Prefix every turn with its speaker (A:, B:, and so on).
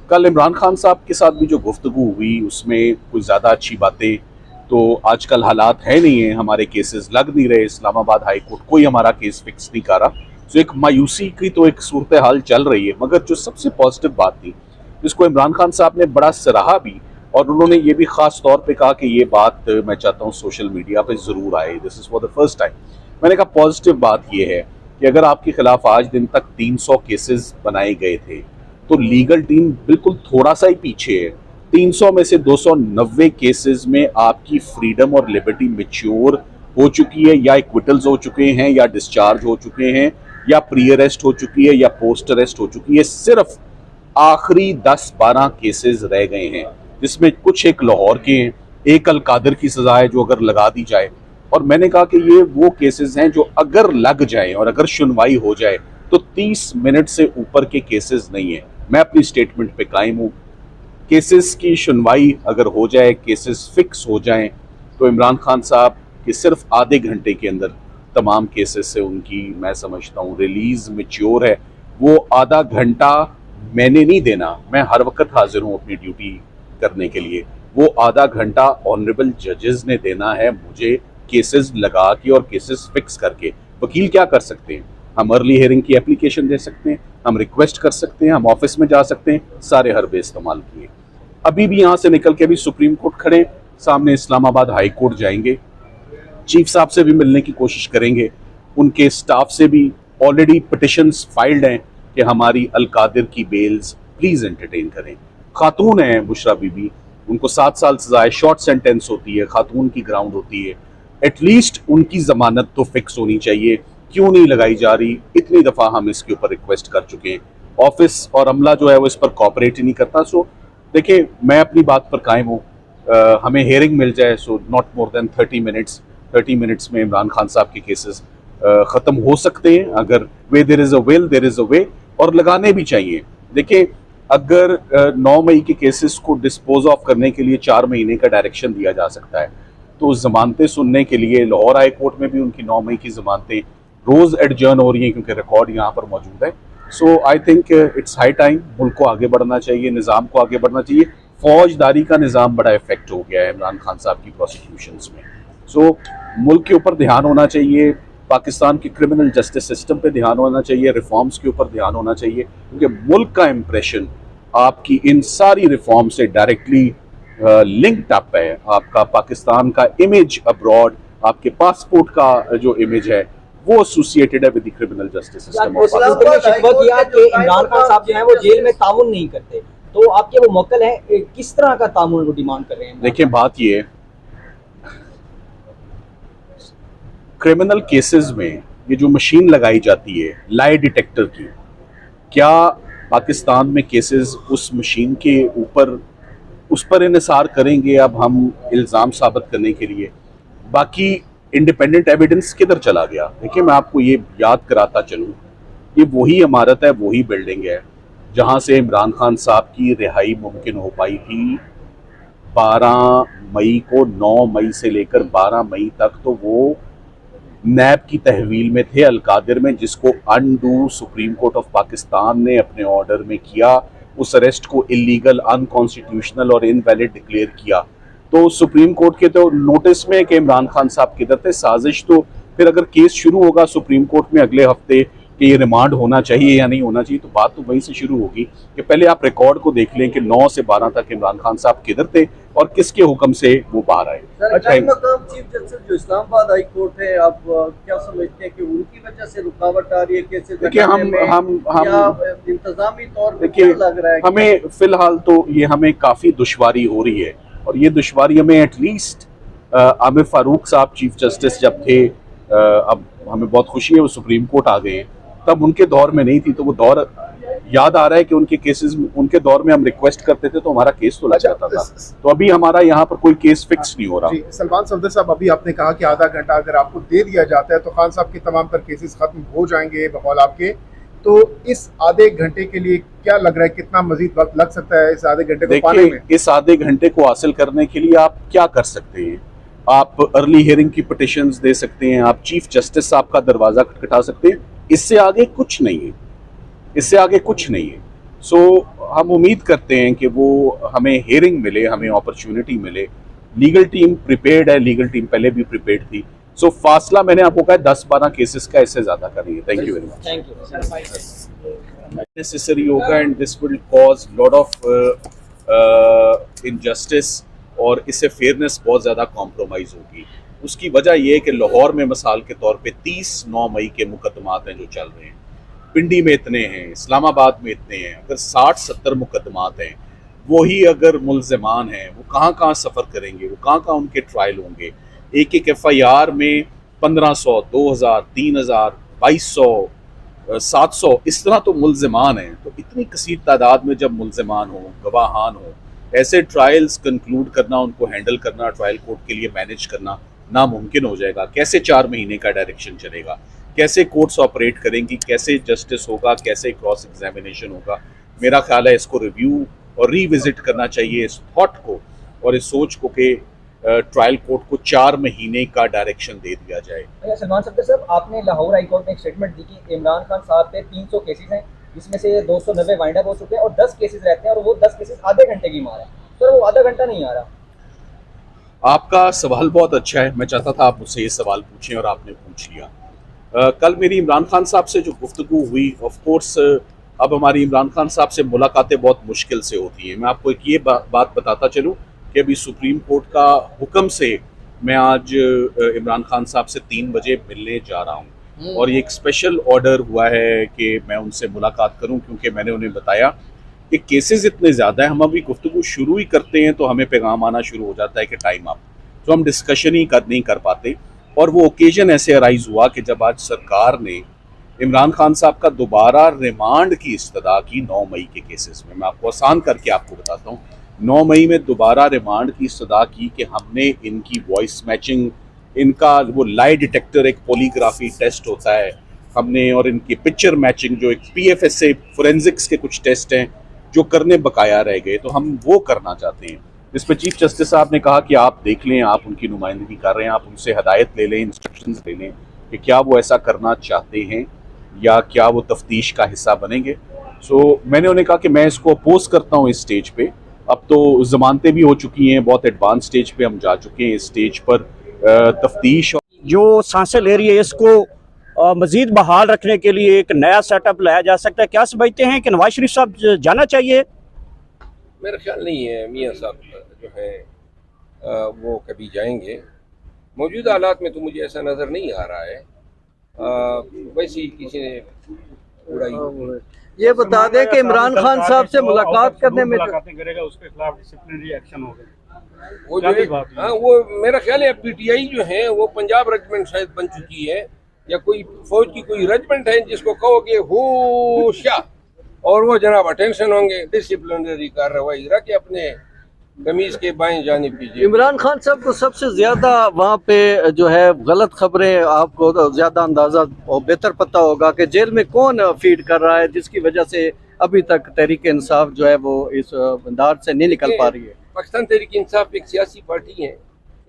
A: कल इमरान खान साहब के साथ भी जो गुफ्तगू हुई उसमें कुछ ज़्यादा अच्छी बातें तो आजकल हालात है नहीं है, हमारे केसेस लग नहीं रहे, इस्लामाबाद हाई कोर्ट कोई हमारा केस फिक्स नहीं कर रहा। तो एक मायूसी की तो एक सूरत हाल चल रही है। मगर जो सबसे पॉजिटिव बात थी जिसको इमरान खान साहब ने बड़ा सराहा भी, और उन्होंने ये भी ख़ास तौर पे कहा कि ये बात मैं चाहता हूँ सोशल मीडिया पे ज़रूर आए, this is for the first time. मैंने कहा पॉजिटिव बात ये है कि अगर आपके खिलाफ आज दिन तक 300 केसेस बनाए गए थे तो लीगल टीम बिल्कुल थोड़ा सा ही पीछे है। 300 में से 290 केसेस में आपकी फ्रीडम और लिबर्टी मैच्योर हो चुकी है, या एक्विटल्स हो चुके हैं, या डिस्चार्ज हो चुके हैं, या प्री अरेस्ट हो चुकी है, या पोस्ट अरेस्ट हो चुकी है। सिर्फ आखिरी 10-12 केसेस रह गए हैं जिसमें कुछ एक लाहौर के हैं, एक अल कादिर की सजा है जो अगर लगा दी जाए। और मैंने कहा कि ये वो केसेस हैं जो अगर लग जाए और अगर सुनवाई हो जाए तो 30 मिनट से ऊपर के केसेस नहीं है। मैं अपनी स्टेटमेंट पे कायम हूँ। केसेस की सुनवाई अगर हो जाए, केसेस फिक्स हो जाएं, तो इमरान खान साहब के सिर्फ आधे घंटे के अंदर तमाम केसेस से उनकी, मैं समझता हूँ, रिलीज मैच्योर है। वो आधा घंटा मैंने नहीं देना, मैं हर वक्त हाजिर हूँ अपनी ड्यूटी करने के लिए। वो आधा घंटा ऑनरेबल जजेस ने देना है मुझे, केसेस लगा के और केसेस फिक्स करके। वकील क्या कर सकते हैं? हम अर्ली हियरिंग की एप्लीकेशन दे सकते हैं, हम रिक्वेस्ट कर सकते हैं, हम ऑफिस में जा सकते हैं, सारे हरबे इस्तेमाल किए। अभी भी यहाँ से निकल के अभी सुप्रीम कोर्ट खड़े, सामने इस्लामाबाद हाई कोर्ट जाएंगे, चीफ साहब से भी मिलने की कोशिश करेंगे, उनके स्टाफ से भी ऑलरेडी पिटिशंस फाइल्ड हैं कि हमारी अल कादिर की बेल्स प्लीज एंटरटेन करें। खातून है बुशरा बीबी, उनको 7 साल सजा है, शॉर्ट सेंटेंस होती है, खातून की ग्राउंड होती है, एटलीस्ट उनकी जमानत तो फिक्स होनी चाहिए। क्यों नहीं लगाई जा रही? इतनी दफ़ा हम इसके ऊपर रिक्वेस्ट कर चुके हैं, ऑफिस और अमला जो है वो इस पर कॉपरेट ही नहीं करता। सो देखिए, मैं अपनी बात पर कायम हूँ। हमें हेयरिंग मिल जाए, so not more than 30 minutes में इमरान खान साहब के केसेस ख़त्म हो सकते हैं। अगर way there is a will there is a way, और लगाने भी चाहिए। देखिए, अगर 9 मई के केसेस को डिस्पोज ऑफ करने के लिए 4 महीने का डायरेक्शन दिया जा सकता है, तो जमानतें सुनने के लिए लाहौर हाई कोर्ट में भी उनकी 9 मई की जमानतें रोज़ एडजर्न हो रही हैं क्योंकि रिकॉर्ड यहाँ पर मौजूद है। So I think it's high time, मुल्क को आगे बढ़ना चाहिए, निज़ाम को आगे बढ़ना चाहिए। फौजदारी का निज़ाम बड़ा इफेक्ट हो गया है इमरान खान साहब की प्रोसिक्यूशंस में। सो मुल्क के ऊपर ध्यान होना चाहिए, पाकिस्तान के क्रिमिनल जस्टिस सिस्टम पे ध्यान होना चाहिए, रिफॉर्म्स के ऊपर ध्यान होना चाहिए, क्योंकि मुल्क का इम्प्रेशन आपकी इन सारी रिफॉर्म से डायरेक्टली लिंक्ड अप है। आपका पाकिस्तान का इमेज अब्रॉड, आपके पासपोर्ट का जो इमेज है वो एसोसिएटेड है with the criminal justice system.
B: Imran Khan साहब जो है वो जेल में ताउन नहीं करते, तो आपके वो मौकल है, किस तरह का ताउन वो डिमांड कर रहे हैं?
A: देखिए, बात ये है, क्रिमिनल केसेस में ये जो मशीन लगाई जाती है लाई डिटेक्टर की, क्या पाकिस्तान में केसेस उस मशीन के ऊपर उस पर इन्हिसार करेंगे अब हम इल्ज़ाम साबित करने के लिए? बाकी इंडिपेंडेंट एविडेंस किधर चला गया? देखिए, मैं आपको ये याद कराता चलूँ, ये वही इमारत है, वही बिल्डिंग है जहाँ से इमरान खान साहब की रिहाई मुमकिन हो पाई थी 12 मई को। 9 मई से लेकर 12 मई तक तो वो नैब की तहवील में थे अल कादिर में, जिसको undo supreme court of Pakistan ने अपने ऑर्डर में किया। उस अरेस्ट को इलीगल, अनकॉन्स्टिट्यूशनल और इनवैलिड डिक्लेयर किया। तो सुप्रीम कोर्ट के तो नोटिस में कि इमरान खान साहब किधर थे, साजिश। तो फिर अगर केस शुरू होगा सुप्रीम कोर्ट में अगले हफ्ते कि ये रिमांड होना चाहिए या नहीं होना चाहिए, तो बात तो वहीं से शुरू होगी कि पहले आप रिकॉर्ड को देख लें कि 9 से 12 तक इमरान खान साहब किधर थे और किसके हुक्म से वो बाहर आए।
C: अच्छा, चीफ जस्टिस जो इस्लामाबाद हाई कोर्ट है, आप क्या समझते हैं कि उनकी वजह से रुकावट आ रही है केसेस?
A: देखिए, हम
C: इंतजामी तौर पर क्या लग रहा है?
A: हमें फिलहाल तो ये हमें काफ़ी दुश्वारी हो रही है, और ये दुश्वारी हमें एटलीस्ट आमिर फारूक साहब चीफ जस्टिस जब थे, अब हमें बहुत खुशी है वो सुप्रीम कोर्ट आ गए हैं, तब उनके दौर में नहीं थी। तो वो दौर याद आ रहा है कि उनके केसेस, उनके दौर में हम रिक्वेस्ट करते थे तो हमारा केस तो लग जाता था। तो अभी हमारा यहाँ पर कोई केस फिक्स नहीं हो रहा।
D: सलमान सफदर साहब, अभी आपने कहा कि आधा घंटा अगर आपको दे दिया जाता है तो खान साहब के तमाम तर केसेस खत्म हो जाएंगे बकौल आपके, तो इस आधे घंटे के लिए क्या लग रहा है, कितना मजीद वक्त लग सकता है इस आधे घंटे को पाने में?
A: इस आधे घंटे को हासिल करने के लिए आप क्या कर सकते हैं? आप अर्ली हियरिंग की पिटिशंस दे सकते हैं, आप चीफ जस्टिस साहब का दरवाजा खटखटा सकते हैं। इससे आगे कुछ नहीं है, इससे आगे कुछ नहीं है। सो हम उम्मीद करते हैं कि वो हमें हियरिंग मिले, हमें अपॉर्चुनिटी मिले। लीगल टीम प्रिपेयर्ड है, लीगल टीम पहले भी प्रिपेयर्ड थी। सो फासला मैंने आपको कहा 10-12 केसेस का, इससे ज़्यादा करेंगे। Thank you very much.
B: Thank you.
A: Necessary होगा and this will cause lot of injustice, और इससे फेयरनेस बहुत ज़्यादा कॉम्प्रोमाइज़ होगी। उसकी वजह यह है कि लाहौर में मिसाल के तौर पे 30-9 मई के मुकदमात हैं जो चल रहे हैं, पिंडी में इतने हैं, इस्लामाबाद में इतने हैं। अगर 60-70 मुकदमात हैं, वही अगर मुल्ज़िमान हैं, वो कहाँ कहाँ सफ़र करेंगे, वो कहाँ कहाँ उनके ट्रायल होंगे। एक एक FIR में 1500, 2000, 3000, 2200, 700 इस तरह तो मुल्ज़िमान हैं। तो इतनी कसीर तादाद में जब मुल्ज़िमान हो, गवाहान हो, ऐसे ट्रायल्स कंक्लूड करना, उनको हैंडल करना, ट्रायल कोर्ट के लिए मैनेज करना नामुमकिन हो जाएगा। कैसे 4 महीने का डायरेक्शन चलेगा, कैसे कोर्ट्स ऑपरेट करेंगी, कैसे जस्टिस होगा, कैसे क्रॉस एग्जामिनेशन होगा। मेरा ख्याल है इसको रिव्यू और रीविजिट करना चाहिए, इस थॉट को और इस सोच को कि ट्रायल कोर्ट को 4 महीने का डायरेक्शन दे दिया जाए।
B: सलमान सफदर साहब, आपने लाहौर हाई कोर्ट में एक स्टेटमेंट दी कि इमरान खान साहब पे 300 केसेस हैं, जिसमें से 290 वाइंड अप हो चुके हैं और 10 केसेस रहते हैं, और वो 10 केसेस आधे घंटे की मार है। सर, वो आधा घंटा नहीं आ रहा।
A: आपका सवाल बहुत अच्छा है, मैं चाहता था आप मुझसे ये सवाल पूछें और आपने पूछ लिया। कल मेरी इमरान खान साहब से जो गुफ्तगू हुई, ऑफ कोर्स अब हमारी इमरान खान साहब से मुलाकातें बहुत मुश्किल से होती हैं। मैं आपको एक ये बात बताता चलूँ कि अभी सुप्रीम कोर्ट का हुक्म से मैं आज इमरान खान साहब से 3 बजे मिलने जा रहा हूँ, और ये एक स्पेशल ऑर्डर हुआ है कि मैं उनसे मुलाकात करूँ, क्योंकि मैंने उन्हें बताया कि केसेस इतने ज़्यादा हैं, हम अभी गुफ्तगू शुरू ही करते हैं तो हमें पैगाम आना शुरू हो जाता है कि टाइम अप, तो हम डिस्कशन ही नहीं कर पाते। और वो ओकेजन ऐसे अराइज हुआ कि जब आज सरकार ने इमरान खान साहब का दोबारा रिमांड की इस्तदा की 9 मई के केसेस में। मैं आपको आसान करके आपको बताता हूँ, 9 मई में दोबारा रिमांड की इस्तदा की कि हमने इनकी वॉइस मैचिंग, इनका वो लाई डिटेक्टर, एक पोलीग्राफी टेस्ट होता है, हमने, और इनकी पिक्चर मैचिंग, जो एक PFSA फोरेंसिक्स के कुछ टेस्ट हैं जो करने बकाया रह गए, तो हम वो करना चाहते हैं। जिस पे चीफ जस्टिस साहब ने कहा कि आप देख लें, आप उनकी नुमाइंदगी कर रहे हैं, आप उनसे हदायत ले लें, इंस्ट्रक्शंस ले लें कि क्या वो ऐसा करना चाहते हैं या क्या वो तफ्तीश का हिस्सा बनेंगे। सो मैंने उन्हें कहा कि मैं इसको अपोज करता हूँ इस स्टेज पे। अब तो ज़मानतें भी हो चुकी हैं, बहुत एडवांस स्टेज पे हम जा चुके हैं। इस स्टेज पर तफ्तीश
E: जो सांसें ले रही है, इसको मज़ीद बहाल रखने के लिए एक नया सेटअप लाया जा सकता है। क्या समझते हैं कि नवाज शरीफ साहब जाना चाहिए?
F: मेरा ख्याल नहीं है मियाँ साहब जो है वो कभी जाएंगे। मौजूदा हालात में तो मुझे ऐसा नज़र नहीं आ रहा है। वैसे ही किसी ने उड़ाई।
C: ये बता दें कि इमरान खान साहब से मुलाकात करने में
G: करेगा, उसके खिलाफ डिसिप्लिनरी एक्शन होगा।
F: वो जो है, हाँ, वो मेरा ख्याल है PTI जो है वो पंजाब रेजिमेंट शायद बन चुकी है, या कोई फौज की कोई रेजिमेंट है जिसको कहोगे होशिया, और वो जनाब अटेंशन होंगे, डिसिप्लिनरी कार्रवाई रखे, अपने कमीज के बाएं जानिब कीजिए।
C: इमरान खान साहब को सबसे ज्यादा वहाँ पे जो है गलत खबरें, आपको ज्यादा अंदाजा और बेहतर पता होगा कि जेल में कौन फीड कर रहा है, जिसकी वजह से अभी तक तहरीक इंसाफ जो है वो इस बंदार से नहीं निकल पा रही है।
F: पाकिस्तान तहरीक इंसाफ एक सियासी पार्टी है,